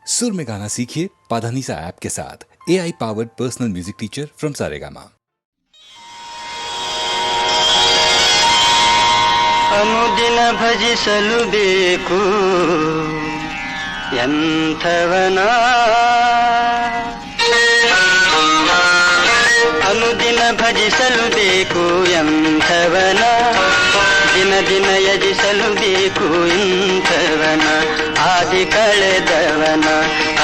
सुर में गाना सीखिए पाधानीसा ऐप के साथ। AI powered personal music teacher from Saregama. ಅನುದಿನ ಭಜಿಸಲು ಬೇಕು ಎಂಥವನ, ಅನುದಿನ ಭಜಿಸಲು ಬೇಕು ಎಂಥವನ, ದಿನ ದಿನ ಯಜಿಸಲು ಬೇಕು ಇಂಥವನ, ಆದಿ ಕಳೆದವನ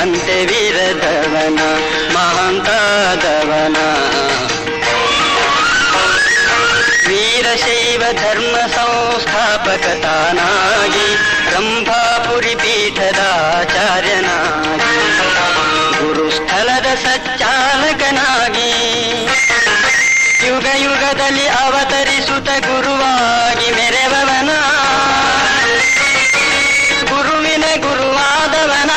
ಅಂತ್ಯವಿರದವನ ಮಹಾಂತಾದವನ, ವೀರಶೈವ ಧರ್ಮ ಸಂಸ್ಥಾಪಕತಾನಾಗಿ ರಂಭಾಪುರಿ ಪೀಠದ ಆಚಾರ್ಯನಾಗಿ ಗುರುಸ್ಥಳದ ಸಚ್ಚಾಲಕನಾಗಿ ಯುಗ ಯುಗದಲ್ಲಿ ಅವತರಿಸುತ್ತ ಗುರುವಾಗಿ ಮೆರೆವವನ, ಗುರುವಿನ ಗುರುವಾದವನ,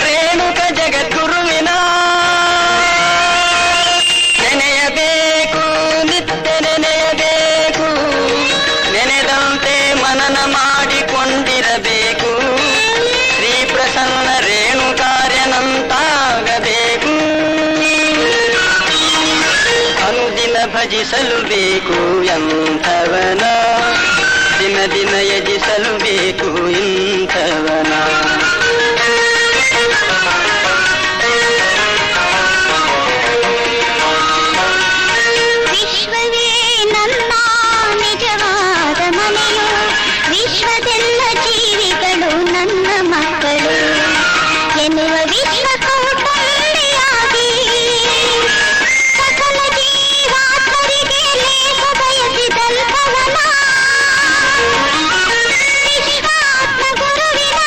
ರೇಣುಕ ಜಗದ್ಗುರುವಿನ ನೆನೆಯಬೇಕು, ನಿತ್ಯ ನೆನೆಯಬೇಕು, ನೆನೆದಂತೆ ಮನನ ಮಾಡಿಕೊಂಡಿರಬೇಕು, ಶ್ರೀ ಪ್ರಸನ್ನ ರೇಣುಕಾರ್ಯನಂತಾಗಬೇಕು, ಅನುದಿನ ಭಜಿಸಲು ಬೇಕು ಎಂಥವನ, ದಿನ ದಿನ ಯಜಿಸಲು ಬೇಕು ಇಂಥವನ. ವಿಶ್ವವೇ ನಮ್ಮ ನಿಜವಾದ ಮನೆಯು, ವಿಶ್ವದೆಲ್ಲ ಜೀವಿಗಳು ನನ್ನ ಮಕ್ಕಳು ಎನ್ನುವ ವಿಶ್ವಕೌಟುಂಬಿಯಾಗಿ ಸಕಲ ಜೀವಾತ್ಮರಿಗೆ ಲೇಖ ಬಯಸಿದಲ್ಪವನ, ವಿಶ್ವಾತ್ಮ ಗುರುವಿನ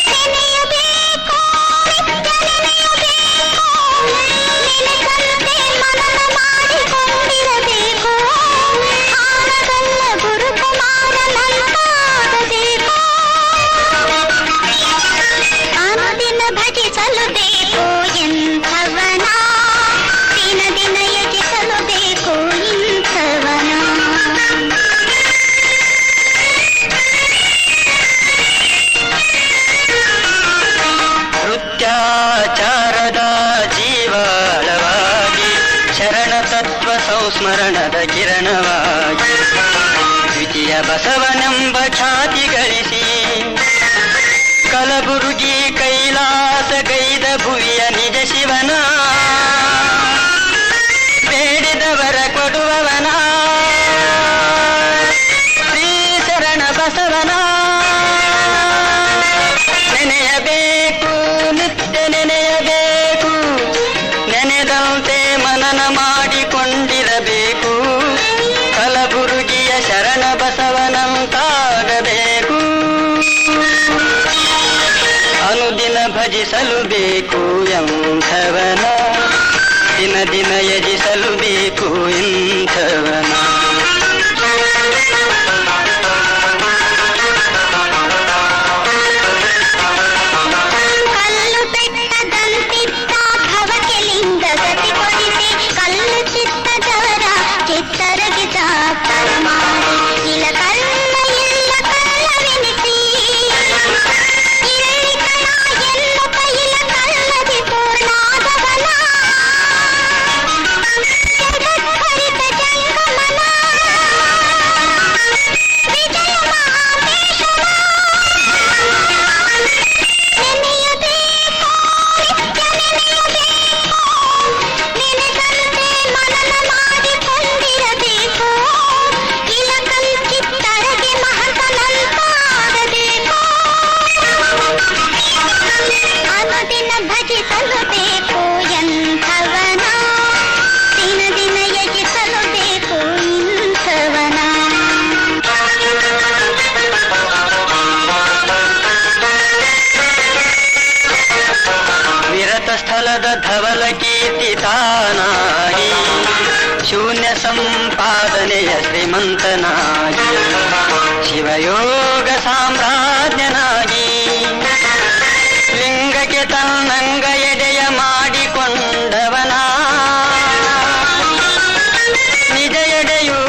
ನೆನೆಯಬೇಕು, ನಿತ್ಯ ನೆನೆಯಬೇಕು, ನೆನೆದಂತೆ ಮನನ ಮಾಡಿಕೊಂಡಿರಬೇಕು, ಆನಗಲ್ಲ ಗುರುಕುಮಾರನಂತಾಗಬೇಕು, ಅನುದಿನ ಭಜಿಸಲು ಬೇಕು ಎಂಥವನ, ದಿನ ದಿನ ಯಜಿಸಲು ಬೇಕು ಇಂಥವನ. ವೃತ್ಯಾಚಾರದ ಜೀವಾಳವಾಗಿ ಶರಣ ತತ್ವ ಸಂಸ್ಮರಣದ ಕಿರಣವಾಗಿ ದ್ವಿತೀಯ ಬಸವನೆಂಬ ಖ್ಯಾತಿ ಗಳಿಸಿ ಕಲಬುರುಗಿ ಕೈಲಾಸ ಗೈದ ಭುವಿಯ ನಿಜ ಶಿವನ, ಬೇಡಿದವರ ಕೊಡುವವನ, ಶ್ರೀ ಶರಣ ಬಸವನ ನೆನೆಯಬೇಕು, ನಿತ್ಯ ನೆನೆಯಬೇಕು, ನೆನೆದಂತೆ ಮನನ ಮಾಡಿಕೊಂಡಿರಬೇಕು, ಕಲಬುರುಗಿಯ ಶರಣ ಬಸವನಂತಾಗಬೇಕು, ಅನುದಿನ ಭಜಿಸಲು ಬೇಕು ಎಂಥವನ, ದಿನ ದಿನ ಯಜಿಸಲು ಬೇಕು ಇಂಥವನ. ಕಲ್ಲು ಬೆಟ್ಟದಂತಿದ್ದ ಭವಕ್ಕೆ ಲಿಂಗ ಗತಿ ಕೊಡಿಸಿ, ಕಲ್ಲು ಚಿತ್ತದವರ ಚಿತ್ತರಗೆ ಚಾತರ ಮಾಡಿ, ಇಲ್ಲ ಕಲ್ಲ ಇಲ್ಲ ಕಲ್ಲವೆನಿಸಿ, ಇಲ್ಲಿ ಕಣ ಎಲ್ಲ ಕೈಲ ಕಲ್ಲದಿ ಪೂರ್ಣಾದವನ, ಜಗದ್ಭರಿತ ಜಂಗಮನ, ವಿಜಯ ಮಹಾದೇಶನ ನೆನೆಯಬೇಕು, ನಿತ್ಯ ನೆನೆಯಬೇಕು, ನೆನೆದಂತೆ ಮನನ ಮಾಡಿಕೊಂಡಿರಬೇಕು, ಇಲಕಲ್ ಚಿತ್ತರಗೆ ಮಹತನಂತಾಗಬೇಕು, ಅನುದಿನ ಭಜಿಸಲು ಬೇಕು ಎಂಥವನ, ದಿನ ದಿನ ಯಜಿಸಲು ಬೇಕು ಇಂಥವನ. ವಿರತ ಸ್ಥಳದ ಧವಲ ಕೀರ್ತಿ ತಾನಾಗಿ ಶೂನ್ಯ ಸಂಪಾದನೆಯ ಶ್ರೀಮಂತನಾಗಿ ಶಿವಯೋಗ ಸಾಮ್ರಾಜ್ಞನಾಗಿ ಲಿಂಗಕ್ಕೆ ತನ್ನಂಗ ಎಡೆಯ ಮಾಡಿಕೊಂಡವನ, ನಿಜ ಎಡೆಯು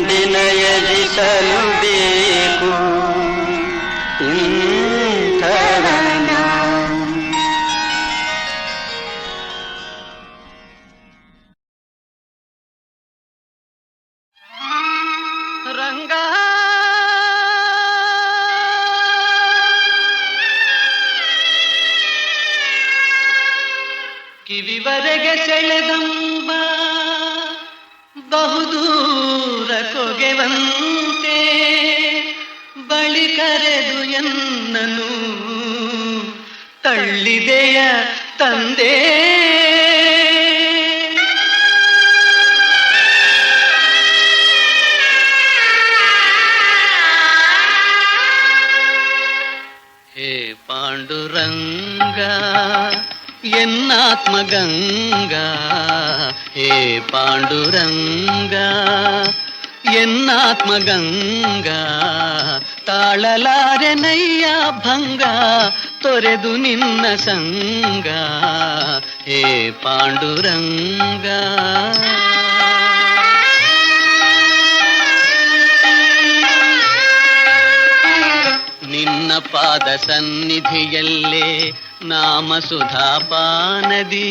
ದಿನ ಯಜಿಸಲು ಬೇಕು ಇಂಥವನ. ರಂಗ ಕಿವಿವರೆಗೆ ಸೆಳೆದಂಬ ಬಹುದೂರ ಕೊಗೆವಂತೆ ಬಳಿ ಕರೆದು ಎನ್ನನು ತಳ್ಳಿದೆಯ ತಂದೆ. ಹೇ ಪಾಂಡುರಂಗ ಎನ್ನಾತ್ಮಗಂಗಾ, ಹೇ ಪಾಂಡುರಂಗ ಎನ್ನಾತ್ಮಗಂಗಾ, ತಾಳಲಾರೆನಯ್ಯ ಭಂಗ ತೊರೆದು ನಿನ್ನ ಸಂಗ, ಹೇ ಪಾಂಡುರಂಗ. ನಿನ್ನ ಪಾದ ಸನ್ನಿಧಿಯಲ್ಲೇ ನಾಮ ಸುಧಾಪಾನದಿ,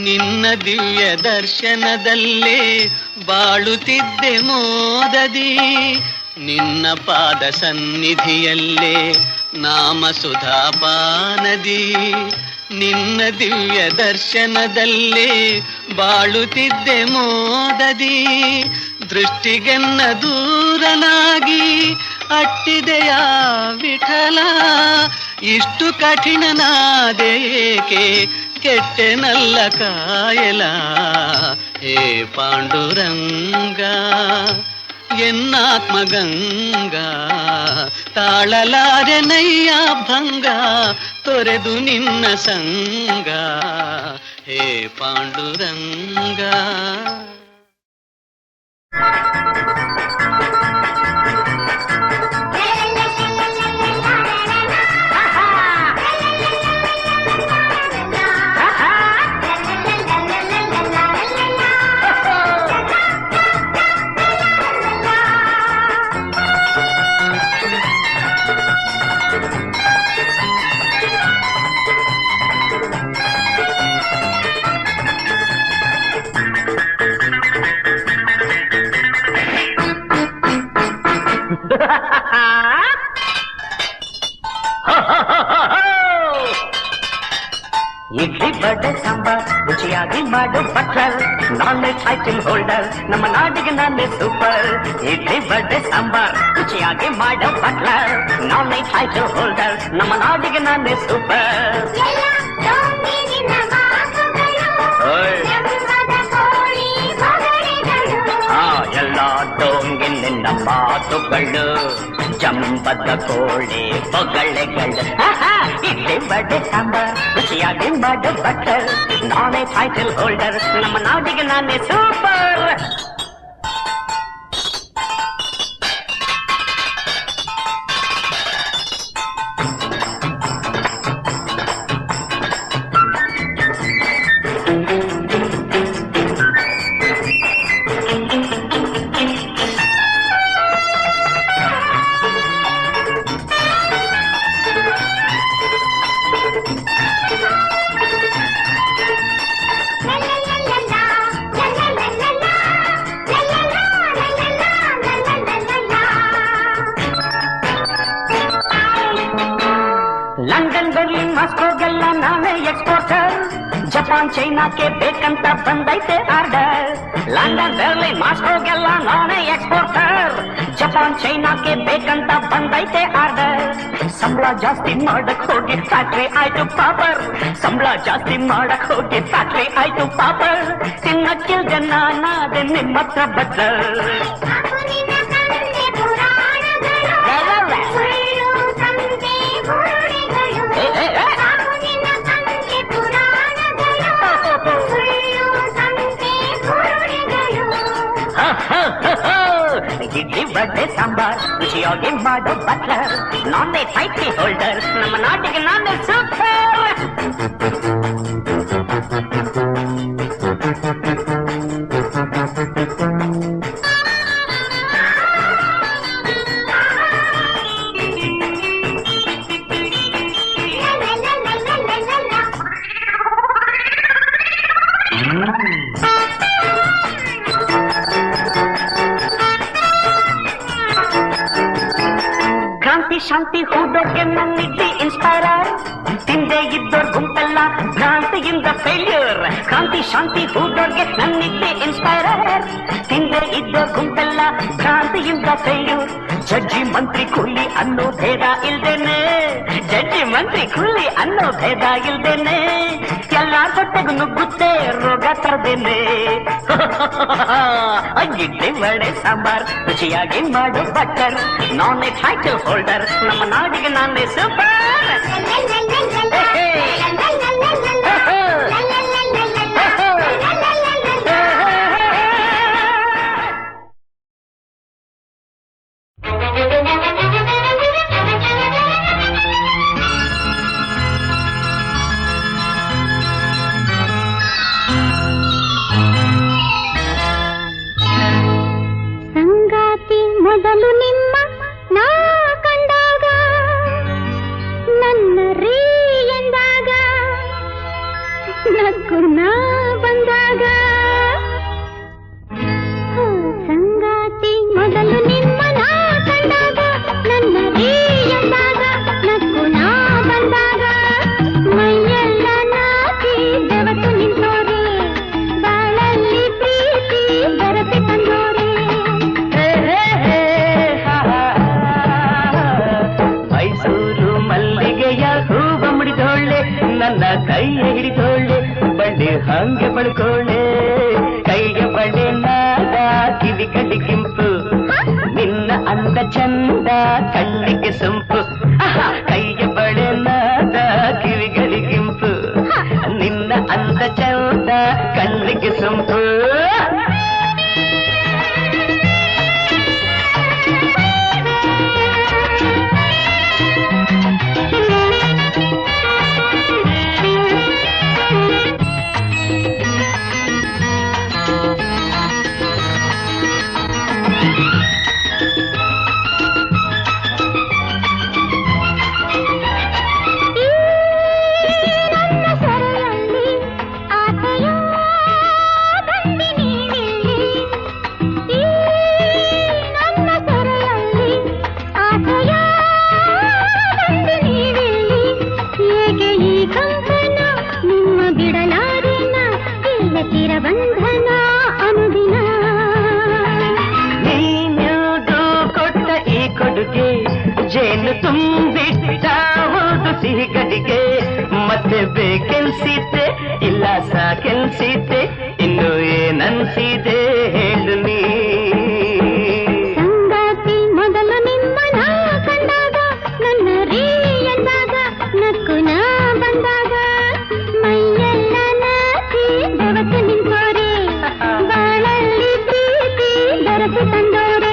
ನಿನ್ನ ದಿವ್ಯ ದರ್ಶನದಲ್ಲೇ ಬಾಳುತ್ತಿದ್ದೆ ಮೋದದಿ. ನಿನ್ನ ಪಾದ ಸನ್ನಿಧಿಯಲ್ಲೇ ನಾಮ ಸುಧಾಪಾನದಿ, ನಿನ್ನ ದಿವ್ಯ ದರ್ಶನದಲ್ಲೇ ಬಾಳುತ್ತಿದ್ದೆ ಮೋದದಿ. ದೃಷ್ಟಿಗೆನ್ನ ದೂರನಾಗಿ ಅಟ್ಟಿದೆಯ ವಿಠಲ, ಇಷ್ಟು ಕಠಿಣನಾದೇಕೆ ಕೆಟ್ಟೆನಲ್ಲ ಕಾಯಲ. ಹೇ ಪಾಂಡುರಂಗ ಎನ್ನಾತ್ಮಗಂಗಾ, ತಾಳಲಾರೆನಯ್ಯ ಭಂಗ ತೊರೆದು ನಿನ್ನ ಸಂಗ, ಹೇ ಪಾಂಡುರಂಗ. ಇಡ್ಲಿ ಬಡೆ ಸಾಂಬಾರ್ ರುಚಿಯಾಗಿ ಮಾಡು ಬಟ್ಲರ್, ನಾನೇ ಟೈಟಲ್ ಹೋಲ್ಡರ್, ನಮ್ಮ ನಾಡಿಗೆ ನಾನೇ ಸೂಪರ್. ಇಡ್ಲಿ ಬಡೆ ಸಾಂಬಾರ್ ರುಚಿಯಾಗಿ ಮಾಡು ಬಟ್ಲರ್, ನಾನೇ ಟೈಟಲ್ ಹೋಲ್ಡರ್, ನಮ್ಮ ನಾಡಿಗೆ ನಾನೇ ಸೂಪರ್. ಎಲ್ಲ ಡೋಂಗಿ ನಿನ್ನ ಮಾತುಗಳು, ಜಂಬದ ಕೋಳಿ ಬೊಗಳೆಗಳು. ಇಡ್ಲಿ ಬಡೆ ಸಾಂಬಾರ್ ರುಚಿಯಾಗಿ ಮಾಡು ಬಟ್ಲರ್, ನಾನೇ ಟೈಟಲ್ ಹೋಲ್ಡರ್, ನಮ್ಮ ನಾಡಿಗೆ ನಾನೇ ಸೂಪರ್. ಲಂಡನ್ ಬರ್ಲಿನ್ ಮಾಸ್ಕೋಗೆಲ್ಲ ನಾನೇ ಎಕ್ಸ್ಪೋರ್ಟರ್, ಜಪಾನ್ ಚೈನಾಕ್ಕೆ ಬೇಕಂತ ಬಂದೈತೆ ಆರ್ಡರ್. ಲಂಡನ್ ಬರ್ಲಿನ್ ಮಾಸ್ಕೋಗೆಲ್ಲ ನಾನೇ ಎಕ್ಸ್ಪೋರ್ಟರ್, ಜಪಾನ್ ಚೈನಾಕ್ಕೆ ಬೇಕಂತ ಬಂದೈತೆ ಆರ್ಡರ್. ಸಂಬಳ ಜಾಸ್ತಿ ಮಾಡಕ್ ಹೋಗಿ ಫ್ಯಾಕ್ಟ್ರಿ ಆಯ್ತು ಪಾಪರ್, ಸಂಬಳ ಜಾಸ್ತಿ ಮಾಡಕ್ ಹೋಗಿ ಫ್ಯಾಕ್ಟ್ರಿ ಆಯ್ತು ಪಾಪರ್. ತಿನ್ನಕ್ಕಿಲ್ದೆ ನಾನಾದೆ ನಿಮ್ಮತ್ರ ಬಟ್ಲರ್. ಇಡ್ಲಿ ಬಡೆ ಸಾಂಬಾರ್ ರುಚಿಯಾಗಿ ಮಾಡೋ ಬಟ್ಲರ್, ನಾನೇ ಟೈಟಲ್ ಹೋಲ್ಡರ್, ನಮ್ಮ ನಾಟಿಗೆ ನಾನೇ ಸೂಪರ್. ಶಾಂತಿ ಹೂಡೋಕೆ ನನ್ನಿದ್ದಿ ಇನ್ಸ್ಪೈರರ್ ತಿಂದೆ ಇದ್ದೋರ್ ಗುಂಪೆಲ್ಲ ಭ್ರಾಂತಿಯಿಂದ ಫೇಲ್ಯೂರ್ ಕ್ರಾಂತಿ ಶಾಂತಿ ಹೂಡೋರ್ಗೆ ನನ್ನಿದ್ದಿ ಇನ್ಸ್ಪೈರರ್ ತಿಂದೆ ಇದ್ದೋರ್ ಗುಂಪೆಲ್ಲ ಭ್ರಾಂತಿಯಿಂದ ಫೇಲ್ಯೂರ್ ಜಡ್ಜಿ ಮಂತ್ರಿ ಕೂಲಿ ಅನ್ನೋ ಭೇದ ಇಲ್ದೇನೆ ಜಡ್ಜಿ ಮಂತ್ರಿ ಕೂಲಿ ಅನ್ನೋ ಭೇದ ಇಲ್ದೇನೆ ಎಲ್ಲಾರ್ ಹೊಟ್ಟೆಗೂ ನುಗ್ಗುತ್ತೆ ರೋಗ ತರದೇನೆ ಇಡ್ಲಿ ವಡೆ ಸಾಂಬಾರ್ ರುಚಿಯಾಗಿ ಮಾಡು ಬಟ್ಟರ್ ನಾನೇ ಟೈಟಲ್ ಹೋಲ್ಡರ್ ನಮ್ಮ ನಾಡಿಗೆ ನಾನೇ ಸೂಪರ್ ಸಂಗಾತಿ ಮೊದಲು ನಿಮ್ಮ ನಾ ಕಂಡಾಗ ನನ್ನ ರೀ ಎಂದಾಗ ನಕ್ಕು ನಾ ಬಂದಾಗ ಸಂಗಾತಿ ಮೊದಲು ನಿಮ್ಮ ನಾ ಕಂಡಾಗ ನನ್ನ ರೀ ಎಂದಾಗ ನಕ್ಕು ನಾ ಬಂದಾಗ ಮೈಯೆಲ್ಲ ನಾಚಿ ಬೆವತು ನಿಂತೋರೆ ಬಾಳಲ್ಲಿ ಪ್ರೀತಿ ಬೆರಸಿ ತಂದೋರೆ ಮೈಸೂರು ಮಲ್ಲಿಗೆಯ ಹೂವ ಮುಡಿದೋಳೆ ನನ್ನ ಕೈಯ ಹಿಡಿದೋಳೆ ಬಳ್ಳಿ ಹಂಗೆ ಬಳ್ಕೋಳೆ ಕೈಯ ಬಳೆ ನಾದ ಕಿವಿ ಕಡಿಗಿಂಪು ನಿನ್ನ ಅಂದ ಚಂದ ಕಣ್ಣಿಗೆ ಸೊಂಪು ಕೈಯ ಬಳೆ ನಾದ ಕಿವಿಗಳಿಗಿಂಪು ನಿನ್ನ ಅಂದ ಚಂದ ಕಣ್ಣಿಗೆ ಸೊಂಪು ಬಂಧನ ಅನುದಿನ ನೀನ್ಯಾವುದು ಕೊಟ್ಟ ಈ ಕೊಡುಗೆ ಜೇನು ತುಂಬಿಟ್ಟ ಒಂದು ಸಿಹಿ ಗಡಿಗೆ ಮತ್ತೆ ಬೇಕೆನ್ಸಿದ್ದೆ ಇಲ್ಲ ಸಾಕೆನ್ಸಿದ್ದೆ ಇನ್ನು ಏನನ್ಸಿದೆ ಹೇಳು ನೀ ಸಂಗಾತಿ ಮೊದಲು ನಿಮ್ಮ ನಾ ಕಂಡಾಗ ನನ್ನ ರೀ ಎಂದಾಗ ನಕ್ಕು ನಾ ಬಂದಾಗ ಮೈಯೆಲ್ಲ ನಾಚಿ ಬೆವತು ನಿಂತೋರೆ ಬಾಳಲ್ಲಿ ಪ್ರೀತಿ ಬೆರಸಿ ತಂದೋರೆ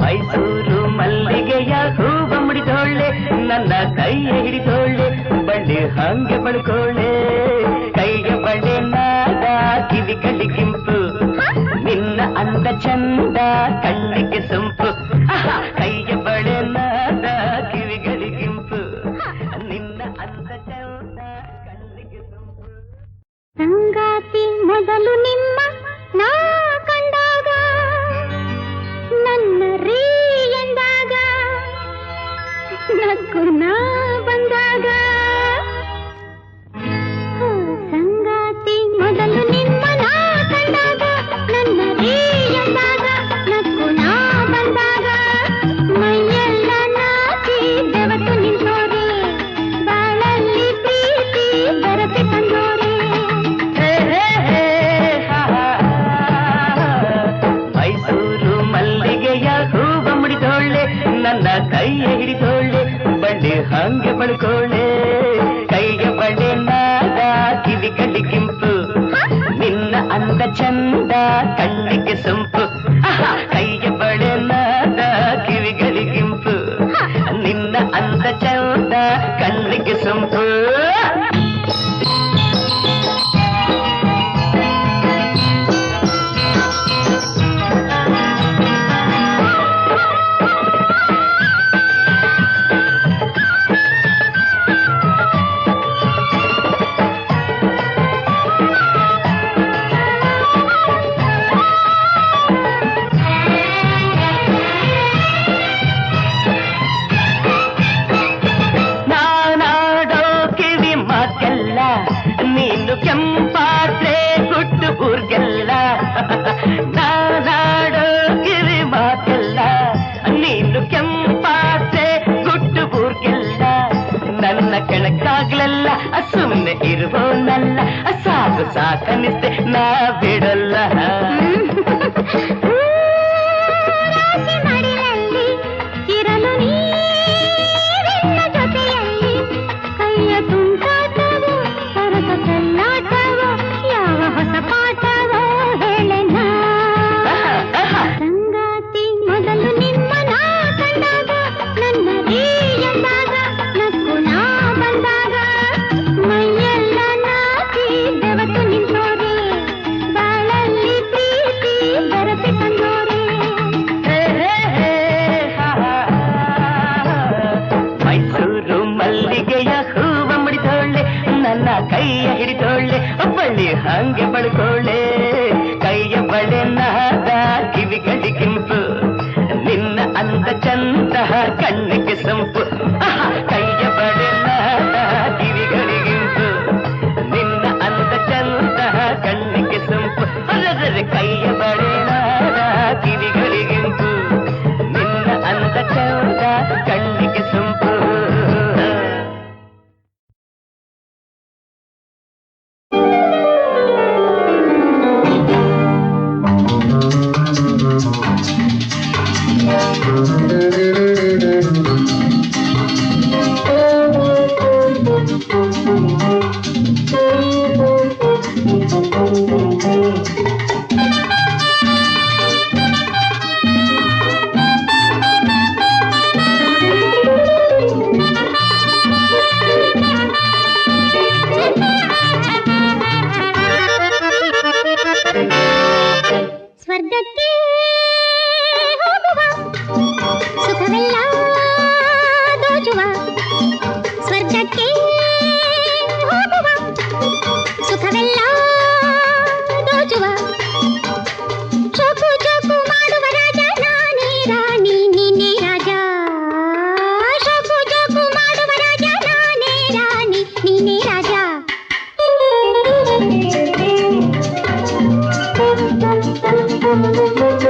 ಮೈಸೂರು ಮಲ್ಲಿಗೆಯ ಹೂವ ಮುಡಿದೋಳೆ ನನ್ನ ಕೈಯ ಹಿಡಿದೋಳೆ ಬಳ್ಳಿ ಹಂಗೆ ಬಳ್ಕೋಳೆ ಕೈಯ ಬಳೆ ನಾದ ಕಿವಿ ಕಡಿಗಿಂಪು ನಿನ್ನ ಅಂದ ಚಂದ ಕಣ್ಣಿಗೆ ಸೊಂಪು ಕೈಯ ಬಳೆ ನಾದ ಕಿವಿಗಳಿಗಿಂಪು ನಿನ್ನ ಅಂದ ಚಂದ ಕಣ್ಣಿಗೆ ಸೊಂಪು ಸಂಗಾತಿ ಮೊದಲು ನಿಮ್ಮ ನಾ ಕಂಡಾಗ ನನ್ನ ರೀ ಎಂದಾಗ ನಕ್ಕು ನಾ ಬಂದಾಗ ಸಂಗಾತಿ ಮೊದಲು ನಿಮ್ಮ ನಾ ಕಂಡಾಗ ನನ್ನ ರೀ ಎಂದಾಗ ನಕ್ಕು ನಾ ಬಂದಾಗ ಮೈಯೆಲ್ಲ ನಾಚಿ ಬೆವತು ನಿಂತೋರೆ ಬಾಳಲ್ಲಿ ಪ್ರೀತಿ ಬೆರಸಿ ತಂದೋರೆ ಮೈಸೂರು ಮಲ್ಲಿಗೆಯ ಹೂವ ಮುಡಿದೋಳೆ ನನ್ನ ಕೈಯ ಹಿಡಿದೋಳೆ ಬಳ್ಳಿ ಹಂಗೆ ಬಳ್ಕೋಳೆ ಕೈಯ ಬಳೆ ನಾದ ಕಿವಿ ಕಡಿಗಿಂಪು ನಿನ್ನ ಅಂದ ಚಂದ ಕಣ್ಣಿಗೆ ಸೊಂಪು ಕೈಯ ಬಳೆ ನಾದ ಕಿವಿಗಳಿಗಿಂಪು ನಿನ್ನ ಅಂದ ಚಂದ ಕಣ್ಣಿಗೆ ಸೊಂಪು ಸಾಕನಿಸ್ತೆ ನಾ ಬಿಡಲ್ಲ. ಮಡಿಲಲ್ಲಿ ಇರಲು ನೀರಿನ ಜೊತೆಯಲ್ಲಿ ಕೈಯ ತುಂಟಾಟವೋ ಸರಸ ಚೆಲ್ಲಾಟವೋ ಯಾವ ಹೊಸ ಪಾಠವೋ ಹೇಳೆನ ಸಂಗಾತಿ ಮೊದಲು ನಿಮ್ಮನ ಕಂಡಾಗ ನನ್ನ ಎಂದಾಗ ನಕ್ಕು ನಾ ಬಂದಾಗ ಮೈಯೆಲ್ಲ ನಾಚಿ ಬೆವತು ನಿಂತೋರೆ ಬಾಳಲ್ಲಿ ಪ್ರೀತಿ ಬೆರಸಿ ತಂದೋರೆ. ಮೈಸೂರು ಮಲ್ಲಿಗೆಯ ಹೂವ ಮುಡಿದೋಳೆ ನನ್ನ ಕೈಯ ಹಿಡಿದೋಳೆ ಬಳ್ಳಿ ಹಂಗೆ ಬಳ್ಕೋಳೆ ಕೈಯ ಬಳೆ ನಾದ ಕಿವಿಗಳಿಗಿಂಪು ನಿನ್ನ ಅಂದ ಚಂದ ಕಣ್ಣಿಗೆ ಸಂಪು ಕೈಯ ಬಳೆ ನಾದ ಕಿವಿಗಳಿಗಿಂಪು ನಿನ್ನ ಅಂದ ಚಂದ ಕಣ್ಣಿಗೆ ಸಂಪು ಕೈಯ ಬಳೆ ನಾದ ಕಿವಿಗಳಿಗಿಂಪು ನಿನ್ನ ಅಂದ ಚಂದ ಕಣ್ಣಿಗೆ ಸಂಪು. ಸ್ವರ್ಗಕ್ಕೆ ಹೋಗುವ ಸುಖವೆಲ್ಲ ದೋಚುವ ಸ್ವರ್ಗಕ್ಕೆ ಹೋಗುವ ಸುಖವೆಲ್ಲ ದೋಚುವ ಚೋಕು ಚೋಕು ಮಾಡುವ ರಾಜ ನಾನೇ ರಾಣಿ ನೀನೇ ರಾಜ ಚೋಕು ಚೋಕು ಮಾಡುವ ರಾಜ ನಾನೇ ರಾಣಿ ನೀನೇ ರಾಜ. Thank you.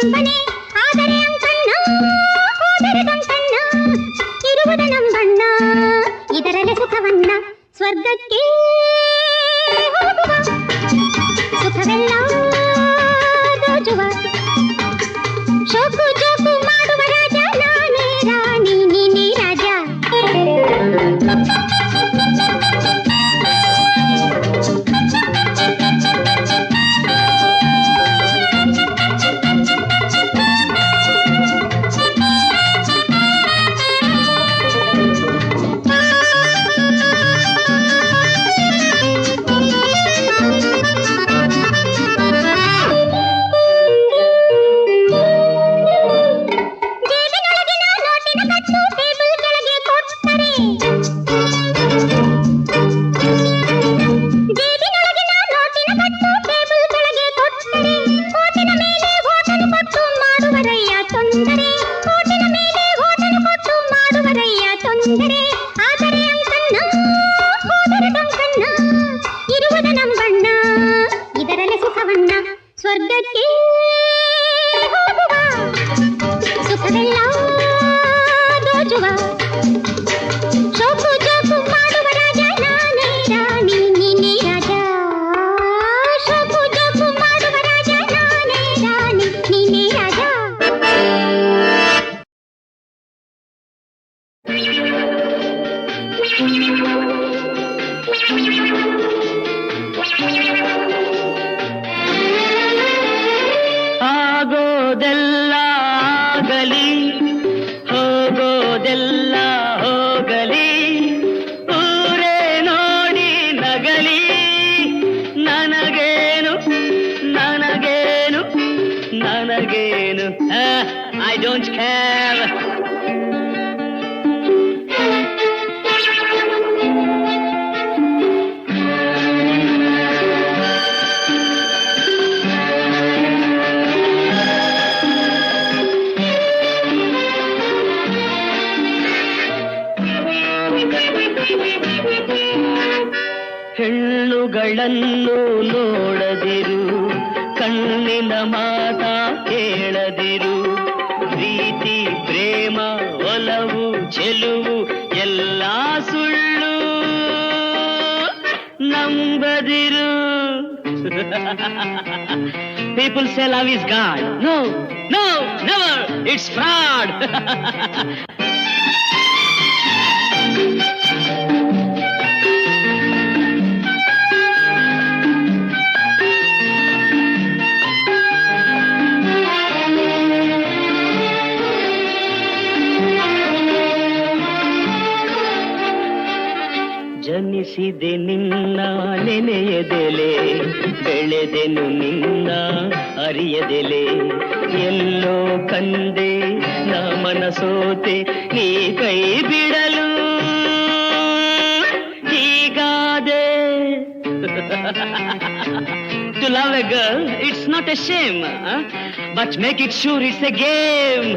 ನಂಬನೆ ಆದರೆ ಅಂಕಣ್ಣ ಹೋದರೆ ಕಂಕಣ್ಣ ಇರುವುದ ನಂಬಣ್ಣ ಇದರಲ್ಲಿ ಸುಖವನ್ನ ಸ್ವರ್ಗಕ್ಕೆ ಹೋಗುವ ಸುಖವೆಲ್ಲ ದೋಚುವ ಶೋಕು ಜೋಕು ಮಾಡುವ ರಾಜ ನಾನೇ ರಾಣಿ ನೀನೇ ರಾಜ ಸ್ವರ್ಗಕ್ಕೆ ಹೋಗುವ ಸುಖವೆಲ್ಲ ದೋಚುವ ಶೋಕು ಜೋಕು ಮಾಡುವ ರಾಜ ನಾನೇ ರಾಣಿ ನೀನೇ ರಾಜ ಶೋಕು ಜೋಕು ಮಾಡುವ ರಾಜ ನಾನೇ ರಾಣಿ ನೀನೇ ರಾಜ ಆಗೋದೆಲ್ಲ ಆಗಲಿ ಹೋಗೋದೆಲ್ಲ ಹೋಗಲಿ ಊರೇ ನೋಡಿ ನಗಲಿ ನನಗೇನು ನನಗೇನು ನನಗೇನು ಐ ಡೋಂಟ್ ಕೇರ್ ಹೆಣ್ಣುಗಳನ್ನು ನೋಡದಿರು ಕಣ್ಣಿನ ಮಾತ ಕೇಳದಿರು ಪ್ರೀತಿ ಪ್ರೇಮ ಒಲವು ಚೆಲುವು ಎಲ್ಲ ಸುಳ್ಳು ನಂಬದಿರು People say love is God. No, no, never. It's fraud. ಜನಿಸಿದೆ ನಿನ್ನ ನೆನೆಯದೆಲೆ ಬೆಳೆದೆನು ನಿನ್ನ ಅರಿಯದೆಲೆ ಎಲ್ಲೋ ಕಂದೆ ನಾ ಮನಸೋತೆ ನೀ ಕೈ ಬಿಡಲು ಹೀಗಾದೆ To love a girl, it's not a shame, but make it sure it's a game.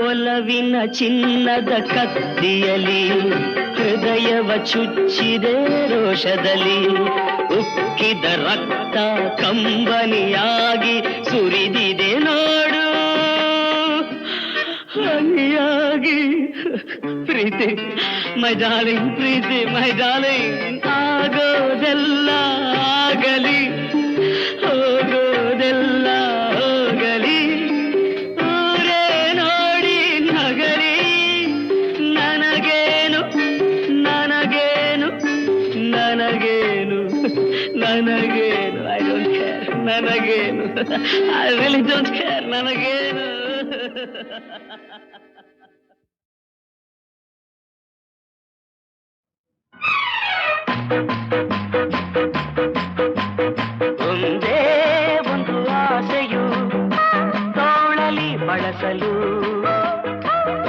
ಒಲವಿನ ಚಿನ್ನದ ಕತ್ತಿಯಲಿ ಹೃದಯವ ಚುಚ್ಚಿದೆ ರೋಷದಲ್ಲಿ ಉಕ್ಕಿದ ರಕ್ತ ಕಂಬನಿಯಾಗಿ ಸುರಿದಿದೆ ನೋಡು ಹನಿಯಾಗಿ ಪ್ರೀತಿ my darling Preethi my darling ಆಗೋದೆಲ್ಲ ಆಗಲಿ ಹೋಗೋದೆಲ್ಲ ಹೋಗಲಿ ಊರೇ ನೋಡಿ ನಗಲಿ ನನಗೇನು ನನಗೇನು ನನಗೇನು ನನಗೇನು ಐ ಡೋಂಟ್ ಕೇರ್ ನನಗೇನು ಐ ರಿಯಲಿ ಡೋಂಟ್ ಕೇರ್ ನನಗೇನು ಒಂದೇ ಒಂದು ಆಸೆಯು ತೋಳಲಿ ಬಳಸಲು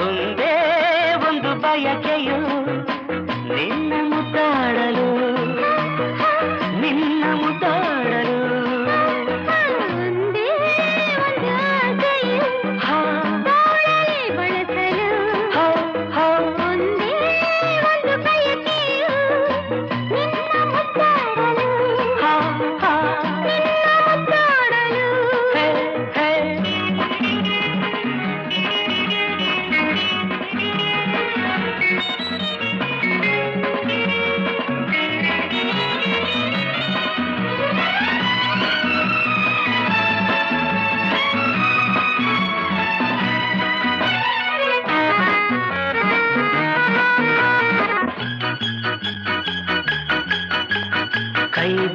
ಒಂದೇ ಒಂದು ಬಯಕೆಯು ನಿನ್ನ ಮುದ್ದಾಡಲು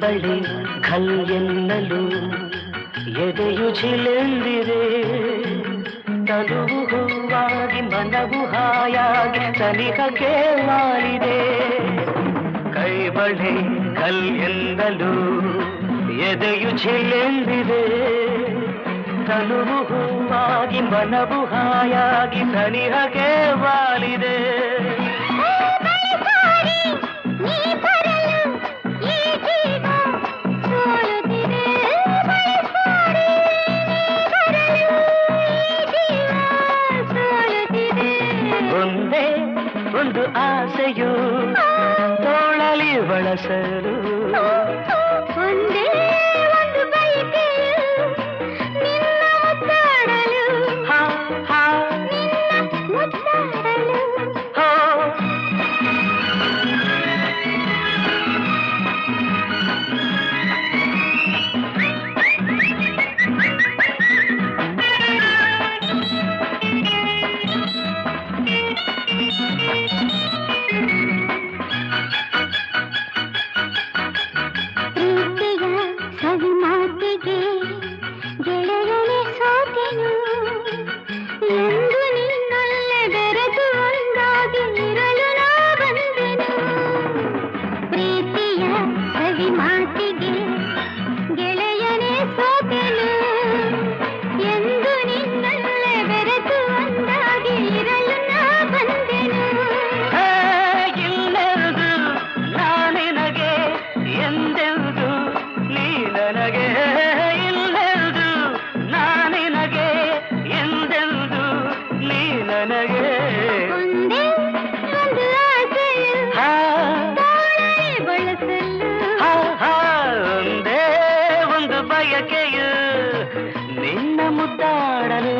ಬಳಿ ಖಲ್ ಎನ್ನಲು ಎದೆಯು ಝಿಲೆಂದಿದೆ ತನುವು ಹೂವಾಗಿ ಮನವು ಹಾಯಾಗಿ ಸನಿಹಕ್ಕೆ ಮಾಡಿದೆ ಕೈ ಬಳಿ ಖಲ್ ಎನ್ನಲು ಎದೆಯು ಝಿಲೆಂದಿದೆ ತನುವು ಹೂವಾಗಿ ಮನವು ಹಾಯಾಗಿ ಸನಿಹಕ್ಕೆ ವಾಲಿದೆ ಒಂದೇ ಒಂದು ಆಸೆಯು ತೋಳಲಿ ಬಳಸಲು ಒಂದೇ ಒಂದು ಬಯಕೆಯು ನಿನ್ನ ಮುದ್ದಾಡಲು ಹಾ ಹಾ ನಿನ್ನ ಮುದ್ದಾಡಲು ಹೋ ಒಂದೇ ಒಂದು ಬಯಕೆಯು ನಿನ್ನ ಮುದ್ದಾಡಲು